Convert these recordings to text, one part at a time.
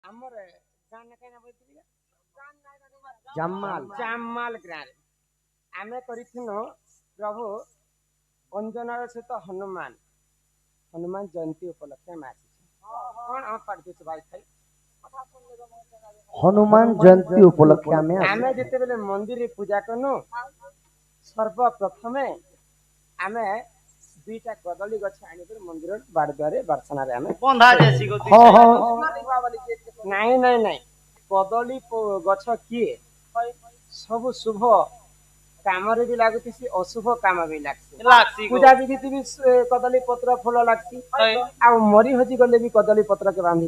ଆମର ଗାଁ ନା କାଇଁ ନା ବଇଥିଲି ଜାମାଲ ଜାମାଲ ଗାଁରେ ଆମେ କରିଥିନୁ ପ୍ରଭୁ ଅଞ୍ଜନାର ସହିତ ହନୁମାନ ହନୁମାନ ଜୟନ୍ତୀ ଉପଲକ୍ଷେ ଆମେ ଆସିଛୁ କଣ ଆମ ପାର୍ଟି ଭାଇ ଖାଇ ହନୁମାନ ଜୟନ୍ତୀ ଉପଲକ୍ଷେ ଆମେ ଯେତେବେଳେ ମନ୍ଦିରରେ ପୂଜା କନୁ ସର୍ବପ୍ରଥମେ ଆମେ ଦୁଇଟା କଦଳୀ ଗଛ ଆଣିକରି ମନ୍ଦିର ବାରଦ୍ୱାରେ ବାର୍ସନାରେ ଆମେ ବନ୍ଧା ଯାଇସି ନାଇଁ ନାଇଁ ନାଇଁ କଦଳୀ ଗଛ କିଏ ସବୁ ଶୁଭ କାମରେ ବି ଲାଗୁଛି ଅଶୁଭ କାମ ବି ଲାଗସି ପୂଜା ବିଧି ବି କଦଳୀ ପତ୍ର ଫୁଲ ଲାଗସି ଆଉ ମରି ହଜି ଗଲେ ବି କଦଳୀ ପତ୍ର କେ ବାନ୍ଧି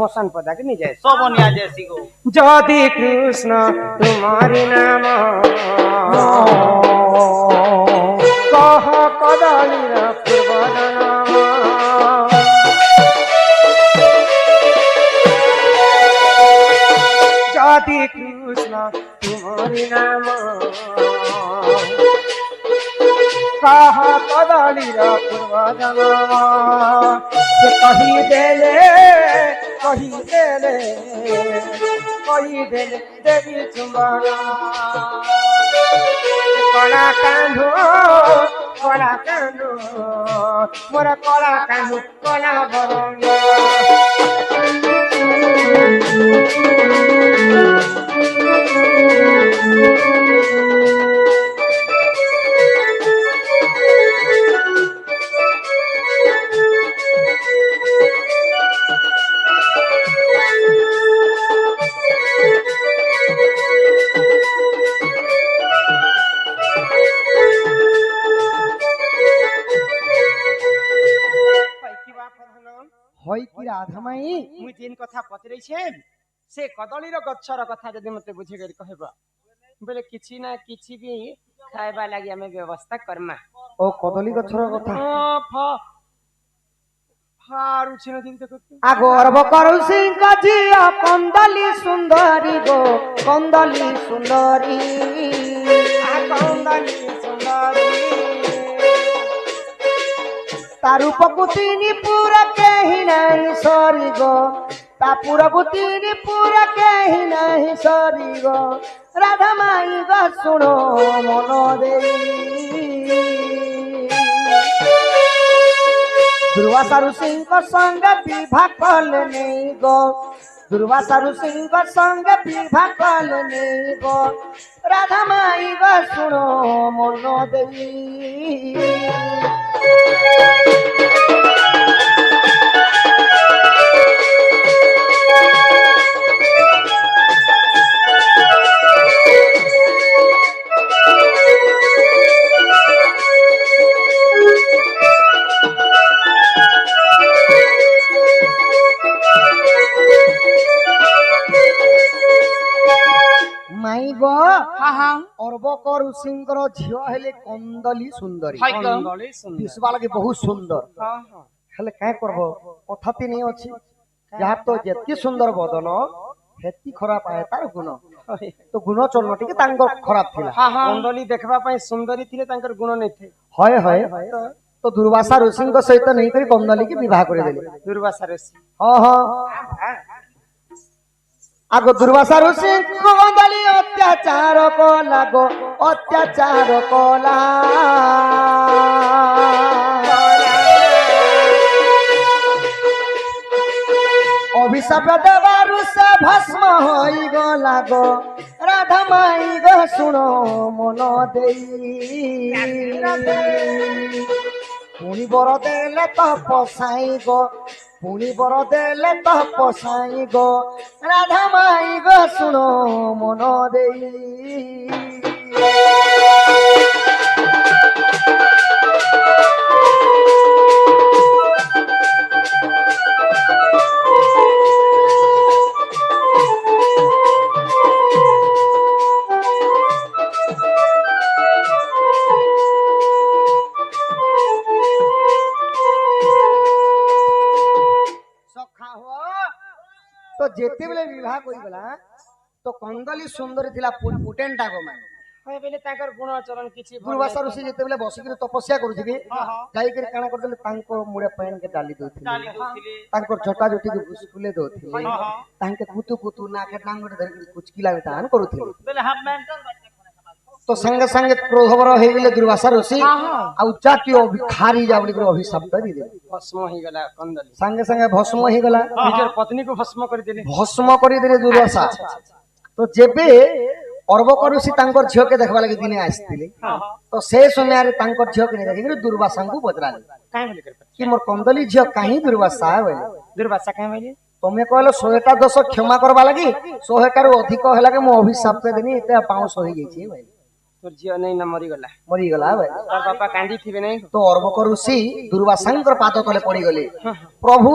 ମଶାନ ପଦାକେ ନିଜେ सब निया जैसी गो যদি কৃষ্ণ তোমারি নাম কহ কদলীর পূর্ব নাম যদি কৃষ্ণ তোমারি নাম কহ কদলীর পূর্ব নাম সে কহিদেলে কহিদেলে কহিদেলে দেবী চুম্বন কলা কান্ধু মোর কলা কান্ধু কলা বরণ রাধামাই মুই যেন কথা পচরেছেন সে কদলীর গছর কথা যদি মতে বুঝে করি কহব বলে কিছু না কিছু বি খাইবা লাগি আমি ব্যবস্থা করমা ও কদলী গছর কথা ফারুছি না দিন আগর্ব করুছি কাজিয়া কন্দলি সুন্দরী গো কন্দলি সুন্দরী কন্দলি সুন্দরী तारु पकुतिनी पूरा कहीं नहीं सरी गो ता पूरा कुतिनी पूरा कहीं नहीं सरी गो राधा माई गो सुनो मनो देवी दुर्वासारु सिंह संग विवाह कल नहीं गो दुर्वासारु सिंह संग विवाह कल नहीं गो राधा माई गो सुनो मनो देवी माई गो अर्बक ऋषिंकर झियो हेले कंदली सुंदरी कन्दली सुन्दरी दिसबा लगे बहुत सुंदर हेले काय करबो कथाती नहीं अछि यार तो जेति सुंदर बदन हेति खराब आए तार गुण तो गुण चलनो टिके तांगर खराब थिला कन्दली देखबा पई सुंदरी थिले तांकर गुण नै थे होय होय तो दुर्वासा ऋषिंक सहित नहीं करी कंदली के विवाह करे देली दुर्वासा ऋषि हां हां आगो दुर्वासा ऋषि कंदली अत्याचार कोला गो अत्याचार कोला अभिशाप देवारु से भस्म होई गला गो राधा माई गो सुनो मनो देई पुणी बर देले तो पसाई गो पुणी बर देले तो पसाई गो राधा माई गो सुनो मनो देई तो जेते बेले विवाह कोई गला तो कंदली सुंदरी थिला पुटेंटा गो माई হয় বেলে তাଙ୍କର গুଣ ଆଚରଣ କିଛି ଭଲ ଦୁର୍ବାସା ନାହିଁ। ଋଷି ଯେତେବେଳେ ବସିକିରି ତପସ୍ୟା କରୁଥିବେ ଯାଇକିରି କାଣା କରୁଥିଲେ ତାଙ୍କ ମୁଡେ ପାଣିକେ ଡାଲି ଦଉଥିଲେ ତାଙ୍କର ଜଟା ଜଟିକି ବୁସ୍କୁଲେ ଦଉଥିଲେ ତାଙ୍କେ କୁତୁ କୁତୁ ନାକେ ଡାଙ୍ଗଟେ ଧରିକି କୁଚକିଲା ବିତାନ କରୁଥିଲେ ତ ସାଙ୍ଗେ ସାଙ୍ଗେ କ୍ରୋଧବର ହେଇଗଲେ ଦୁର୍ବାସା ଋଷି ଆଉ ଜାତୀୟ ଭିଖାରୀ ଯା ବୋଲିକରି ଅଭିଶାପ ଦେଇଦେଲେ ଭସ୍ମ ହେଇଗଲା କନ୍ଦଲି ସାଙ୍ଗେ ସାଙ୍ଗେ ଭସ୍ମ ହେଇଗଲା ନିଜର ପତ୍ନୀକୁ ଭସ୍ମ କରିଦେଲେ। ଭସ୍ମ କରିଦେଲେ ଦୁର୍ବାସା ତ ଯେବେ ଅର୍ବକ ଋଷି ତାଙ୍କର ଝିଅକେ ଦେଖବା ଲାଗି ଦିନେ ଆସିଥିଲେ ତ ସେ ସମୟରେ ତାଙ୍କର ଝିଅକେ ନେଇ ଦେଖିକିରି ଦୁର୍ବାସାଙ୍କୁ ପଚରାଲେ କାଇଁ ବୋଲି କରିପାର କି ମୋର କନ୍ଦଲି ଝିଅ କାହିଁ ଦୁର୍ବାସା ବୋଇଲେ ଦୁର୍ବାସା କାଇଁ ବୋଲି ତମେ କହିଲ 100ଟା ଦୋଷ କ୍ଷମା କରବା ଲାଗି 100ଟାରୁ ଅଧିକ ହେଲା କି ମୁଁ ଅଭିଶାପ ଦେନି ଏତେ ପାଉଁଶ ହେଇଯାଇଛି ବୋଇଲେ ତୋର ଝିଅ ନେଇ ନା ମରିଗଲା ମରିଗଲା ବୋଇଲେ ତାର ବାପା କାନ୍ଦିଥିବେ ନାଇଁ ତ ଅର୍ବକ ଋଷି ଦୁର୍ବାସାଙ୍କର ପାଦ ତଳେ ପଡିଗଲେ ପ୍ରଭୁ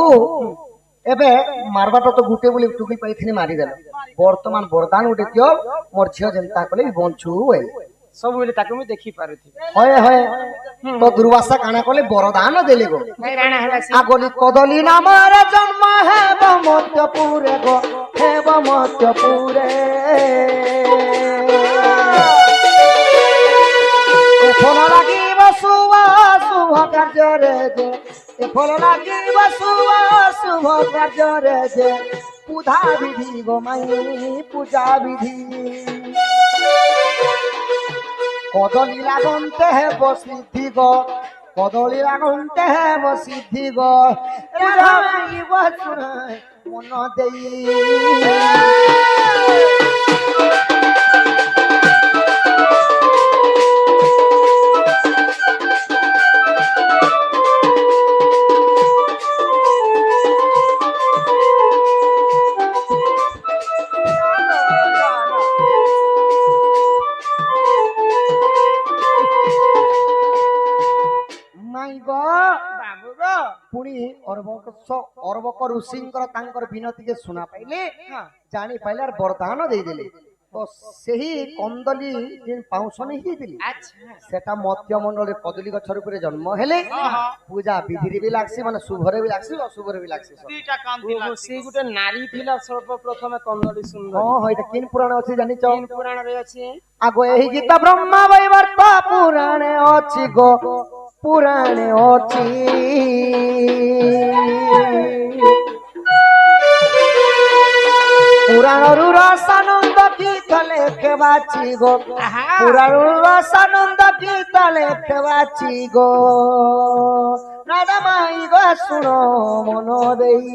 ଏବେ ମାରବାଟା ତ ଗୁଟେ ବୋଲି ଟୁକି ପାଇଥିଲି ମାରିଦେଲ ବର୍ତ୍ତମାନ ବରଦାନ ଗୋଟେ ଦିଅ ମୋର ଝିଅ ଯେନ୍ତା କଲେ ବଞ୍ଚୁ ବୋଇଲେ ସବୁବେଳେ ତାକୁ ମୁଁ ଦେଖି ପାରୁଥିବି। ହଏ ହଏ ତ ଦୁର୍ବାସା କାଣା କଲେ ବରଦାନ ଦେଲେ গো କାଇଁ ରାଣା ହେଲା ସେ আগলি কদলি নামের জন্ম হেব মধ্যপুরে গো হেব মধ্যপুরে এ ফল লাগিব শুভ শুভ কার্যরে যে এ ফল লাগিব শুভ শুভ কার্যরে যে পূজা বিধি গো মাই পূজা বিধি কদলি লাগন্তে হেব সিদ্ধি গো কদলি লাগন্তে হেব সিদ্ধি গো রাধাইব শুনাই মন দেই মাই গো ବାବୁ ଗୋ ପୁଣି ଅର୍ବକ ଋଷିଙ୍କର ତାଙ୍କର ବିନତିକେ ଶୁଣା ପାଇଲେ ଜାଣି ପାଇଲେ ଆର ବରଦାନ ଦେଇଦେଲେ ତ ସେହି କନ୍ଦଲି ଯେନ୍ ପାଉଁଶ ନେଇ ହେଇଥିଲେ ଆଚ୍ଛା ସେଟା ମତ୍ୟ ମଣ୍ଡଳରେ କଦଳୀ ଗଛ ରୂପରେ ଜନ୍ମ ହେଲେ ପୂଜା ବିଧିରେ ବି ଲାଗସି ମାନେ ଶୁଭରେ ବି ଲାଗସି ଅଶୁଭରେ ବି ଲାଗସି ଓହୋ ସେ ଗୋଟେ ନାରୀ ଥିଲା ସର୍ବପ୍ରଥମେ କନ୍ଦଳି ସୁନ୍ଦର ହଁ ହଁ ଏଇଟା କିନ୍ ପୁରାଣ ଅଛି ଜାଣିଛ ପୁରାଣରେ ଅଛି ଆଗ ଏହି ଗୀତା ବ୍ରହ୍ମା ବୈବର୍ତ ପୁରାଣେ ଅଛି ଗୋ ପୁରାଣେ ଅଛି পুরাণরু রসানন্দ গীত লেখে বাছি গো পুরাণরু রসানন্দ গীত লেখে বাছি গো রাধা মাই গো শুনো মন দেই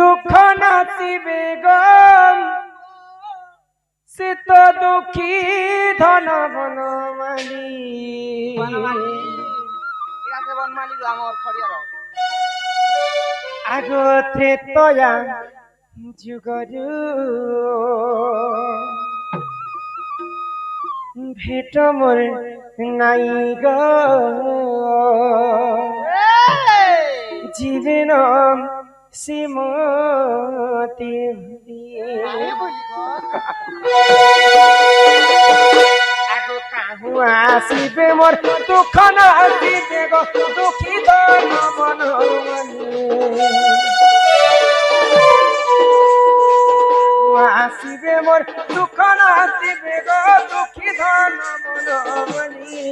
দুঃখ নাচিবে গম শীত দুঃখী ধন বনমালী আগ ত্রেতয়া যুগরু ভেট মোর নাই গো জীবন শ্রীমতী আগ কাহু আসিবে মোর দুঃখ নাচিবে গো দুঃখী ধন বনমালী আসিবে মোর দুঃখ নাচিবে গো দুঃখী ধন বনমালী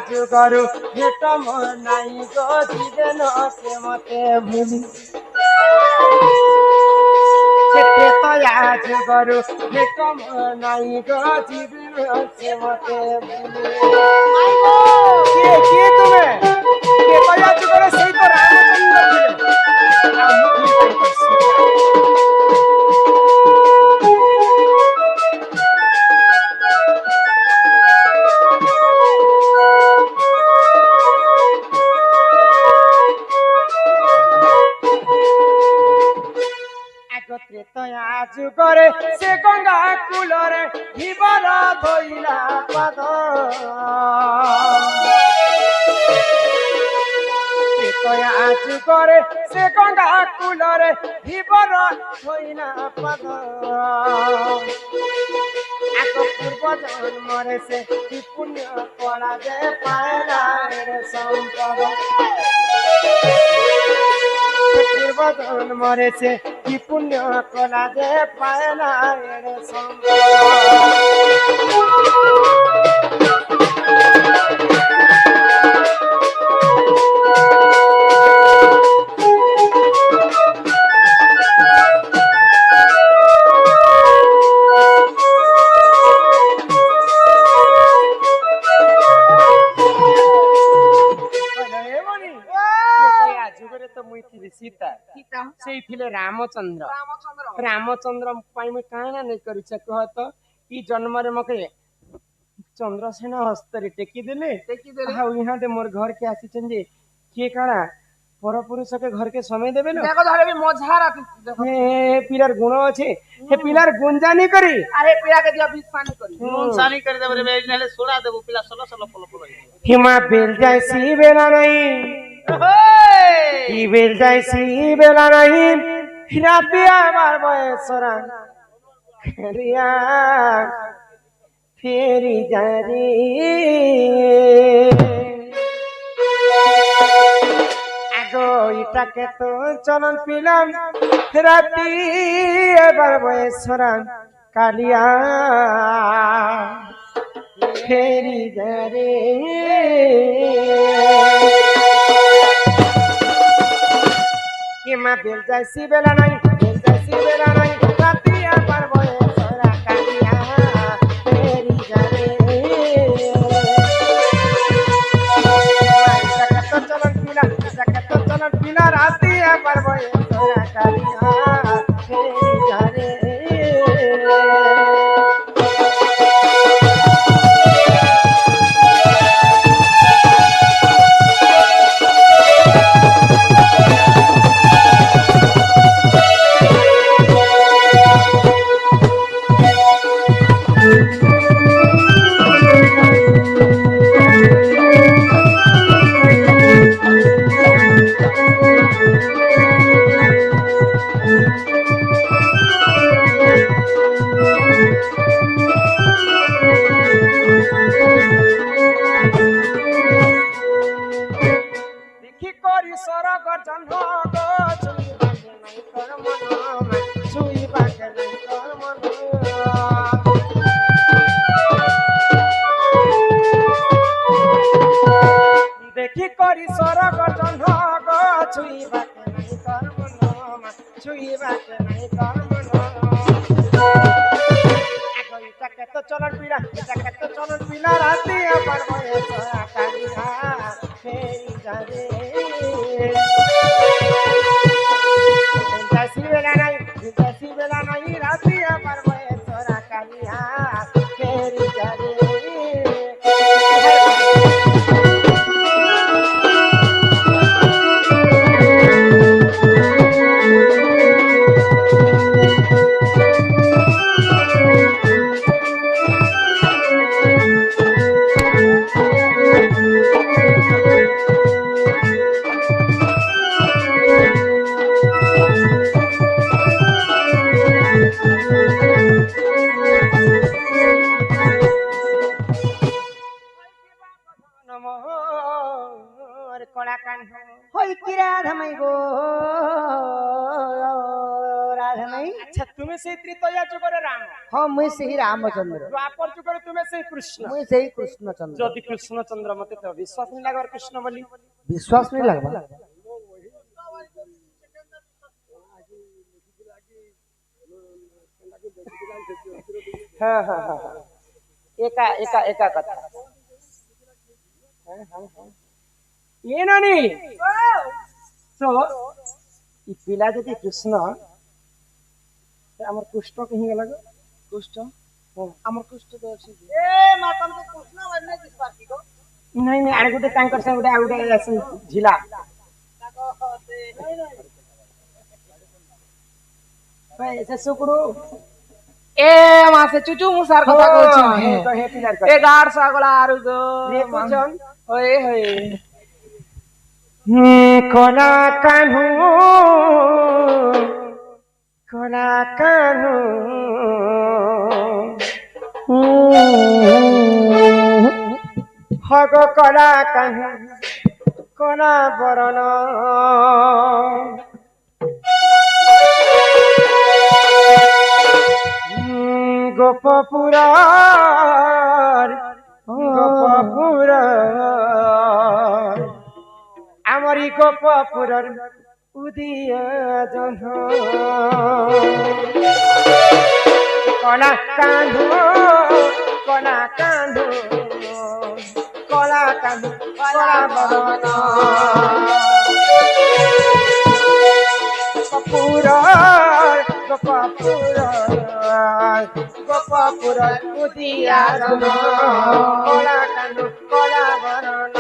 যুগরু ভেট মোর নাই গো জীবন সে মতে ভুলি ত্রেতয়া যুগরু ভেট মোর নাই গো জীবন সে মতে ভুলি কিଏ ତୁମେ ত্রেতয়া যুগরে সেই তো রামচন্দ্র ଥିଲେ ଆଉ ମୁଁ কি ত্রেতয়া যুগরে সে গঙ্গা কূলরে ধীবর ধইলা পাদ যুগরে সে গঙ্গা কুলরে ধীবর হইনা পাদ আগ পূর্ব জন্মরে সে কি পুণ্য করা যে পায় না রে সম্পদ পূর্ব জন্মরে সে কি পুণ্য করা যে পায় না রে সম্পদ सीता से थिले रामचंद्र रामचंद्र पाई मैं काना नहीं करी छ कहत ई जन्म रे मके चंद्रसेन हस्त रे टेकी देले हाउ यहाँ दे मोर घर के आसी छन जे के काना पर पुरुष के घर के समय देबे न देखो धरे भी मझारा हे पिलर गुण अछि हे पिलर गुण जानी करी अरे पिला के दिया बिस्वानी करी सानी कर देबे रे बेज नेले सोडा देबो पिला सलो सलो पलो पलो हिमा बेल जाय सी बेला नहीं ई बेल जाय सी बेला नहीं रातिया बार बयसरा खरिया फेरी जारी आगो इटाके तो चलन पिलाम राति बार बयसरा कालिया फेरी जारी हिमा बेल जाय सी बेला नहीं बेल जाय सी बेला नहीं रातिया बार बयसरा कालिया फेरी जारी चलन पिला रातिया बार बयसरा कालिया फेरी जारी देखी करी सरग जन्ह गो छुई बाटे नहीं कर मन छुई बाटे नहीं कर मन आगो इटाके तो चलन पिला इटाके तो चलन पिला राती पर बयसरा कालिया फेरी जारे दसी बेला नहीं राती पर बयसरा कालिया फेरी जारे अच्छा तुम्हें से त्रितया जुगरे राम हाँ मुई से रामचंद्र द्वापर जुगरे तुम्हें से कृष्ण मुई से कृष्णचंद्र जदि कृष्णचंद्र मते तो विश्वास नहीं लागवर कृष्ण बोली विश्वास नहीं लगवा हाँ हाँ हाँ हाँ एका एका एका कथा ये नानी तो ई पिला जदि कृष्ण আমার কুষ্ঠ কহি গেল কুষ্ঠ আমার কুষ্ঠ তো আছে ए मातम तो कृष्ण वन्ने किस बात की को नहीं नहीं आरे गोटे तांकर से गोटे आउटे आसन झिला भाई से सुकुरु ए मासे चुचू मुसार কথা কইছ तो हे पिलार ए गाड़ सागला आरु गो रे कुचन ओए होए কলা কানু কলা কানু হগ কলা কানু কলা বরণ গোপপুর গোপপুর আমারি গোপপুর উদিয়া জহ কলা কান্ধু কলা কান্ধু কলা কান্ধু কলা বরণ গোপপুর গোপপুর গোপপুর উদিয়া জহ কলা কান্ধু কলা বরণ